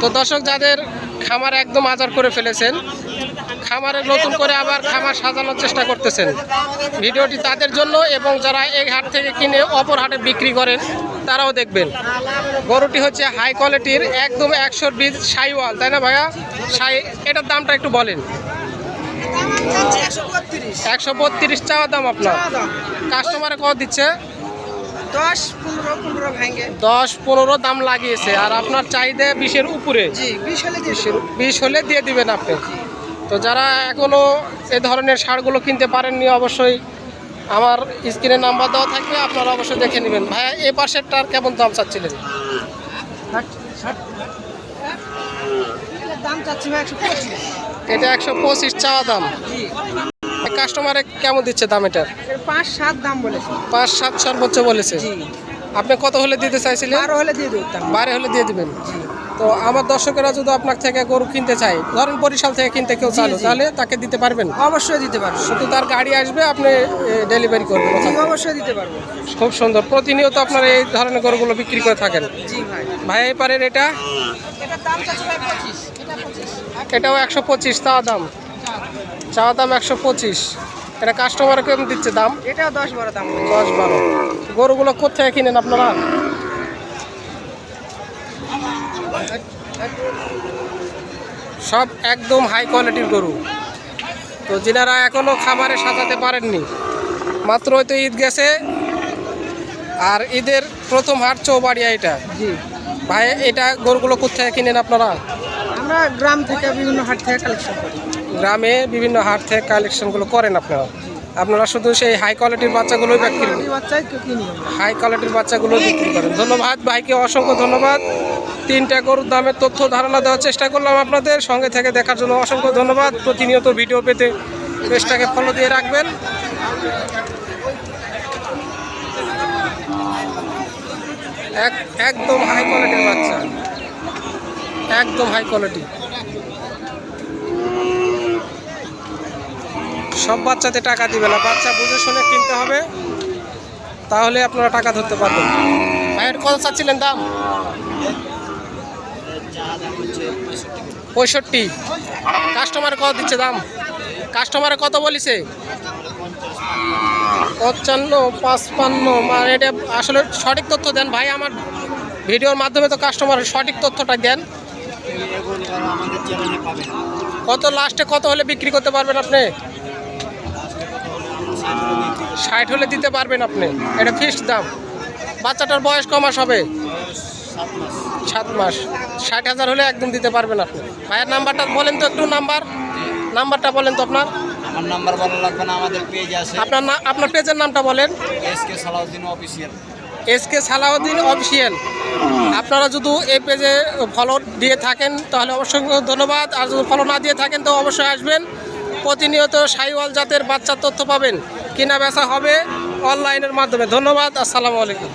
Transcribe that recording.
তো দর্শক, যাদের খামার একদম আজার করে ফেলেছেন, খামারে নতুন করে আবার খামার সাজানোর চেষ্টা করতেছেন, ভিডিওটি তাদের জন্য, এবং যারা এই হাট থেকে কিনে অপর হাটে বিক্রি করেন তারাও দেখবেন। গরুটি হচ্ছে হাই কোয়ালিটির, একদম 100 শাহিওয়াল, তাই না ভাইয়া? এটার দামটা একটু বলেন। 132 চাওয়া দাম আপনার। কাস্টমারে কত দিচ্ছে? 10-15 দাম লাগিয়েছে, আর আপনার চাহিদা 20-এর উপরে। 20 হলে দিয়ে দিবেন আপনি। তো যারা এখনো এই ধরনের ষাঁড়গুলো কিনতে পারেননি, অবশ্যই আমার স্ক্রিনে নাম্বার দেওয়া থাকবে, আপনারা অবশ্যই দেখে নেবেন। ভাইয়া, এই পাশেরটার কেমন দাম চাচ্ছিলেন? এটা 125 চাওয়া দাম। কাস্টমারে কেমন দিচ্ছে দাম? এটার 5-7 দাম বলেছে। 5-7 সর্বোচ্চ বলেছে। আপনি কত হলে দিতে চাইছিলেন? 12 হলে দিয়ে দিতাম। 12 হলে দিয়ে দিবেন। তো আমার দর্শকেরা যদি আপনার থেকে গরু কিনতে চায়, ধরেন বরিশাল থেকে কিনতে কেউ চাইলো, তাহলে তাকে দিতে পারবেন? অবশ্যই দিতে পারবো। শুধু তার গাড়ি আসবে, আপনি ডেলিভারি করবেন? অবশ্যই দিতে পারবো। খুব সুন্দর। প্রতিনিয়ত আপনারা এই ধরনের গরুগুলো বিক্রি করে থাকেন? জি ভাই। ভাই, এই পারের এটা? এটার দাম চাচ্ছি ভাই 25। এটাও 125 চাওয়া দাম। 125। এটা কাস্টমার কেমন দিচ্ছে দাম? এটাও 10-12 দাম। 10-12। গরুগুলো কোথায় কিনেন আপনারা? সব একদম হাই কোয়ালিটির গরু। তো যিনারা এখনো খামারে সাজাতে পারেননি, মাত্র হয়তো ঈদ গেছে, আর ঈদের প্রথম হাট চৌবাড়িয়া এটা। জি ভাই, এটা গরুগুলো কোথায় কিনেন আপনারা? আমরা গ্রাম থেকে বিভিন্ন হাট থেকে কালেকশন করি। গ্রামে বিভিন্ন হাট থেকে কালেকশনগুলো করেন আপনারা? আপনারা শুধু সেই হাই কোয়ালিটির বাচ্চাগুলোই বিক্রি করেন? হাই কোয়ালিটির বাচ্চাগুলো বিক্রি করেন। ধন্যবাদ ভাইকে, অসংখ্য ধন্যবাদ। 3টা গরুর দামের তথ্য ধারণা দেওয়ার চেষ্টা করলাম আপনাদের। সঙ্গে থেকে দেখার জন্য অসংখ্য ধন্যবাদ। প্রতিনিয়ত ভিডিও পেতে পেজটাকে ফলো দিয়ে রাখবেন। একদম হাই কোয়ালিটির বাচ্চা, একদম হাই কোয়ালিটি। সব বাচ্চাতে টাকা দিবে না, বাচ্চা বুঝে শুনে কিনতে হবে, তাহলে আপনারা টাকা ধরতে পারবেন। ভাইয়ের কত চাচ্ছিলেন দাম? 65। কাস্টমারে কত দিচ্ছে দাম? কাস্টমারে কত বলেছে? 55-55। মানে এটা আসলে সঠিক তথ্য দেন ভাই, আমার ভিডিওর মাধ্যমে তো কাস্টমারের সঠিক তথ্যটা দেন। কত লাস্টে কত হলে বিক্রি করতে পারবেন আপনি? 60 হলে দিতে পারবেন আপনি? এটা ফিক্সড দাম। বাচ্চাটার বয়স ক মাস হবে? 7 মাস। 60,000 হলে একদম দিতে পারবেন আপনি। ভাইয়ের নাম্বারটা বলেন তো একটু। নাম্বারটা বলেন তো আপনার। আমার নাম্বার বলা লাগবে না, আমাদের পেজ আছে। আপনার পেজের নামটা বলেন। SK Salauddin official. SK Salauddin official. আপনারা যদি এই পেজে ফলো দিয়ে থাকেন তাহলে অবশ্যই ধন্যবাদ, আর যদি ফলো না দিয়ে থাকেন তো অবশ্যই আসবেন। প্রতিনিয়ত শাহিওয়াল জাতের বাচ্চার তথ্য পাবেন, কেনা বেচা হবে অনলাইনের মাধ্যমে। ধন্যবাদ। আসসালামু আলাইকুম।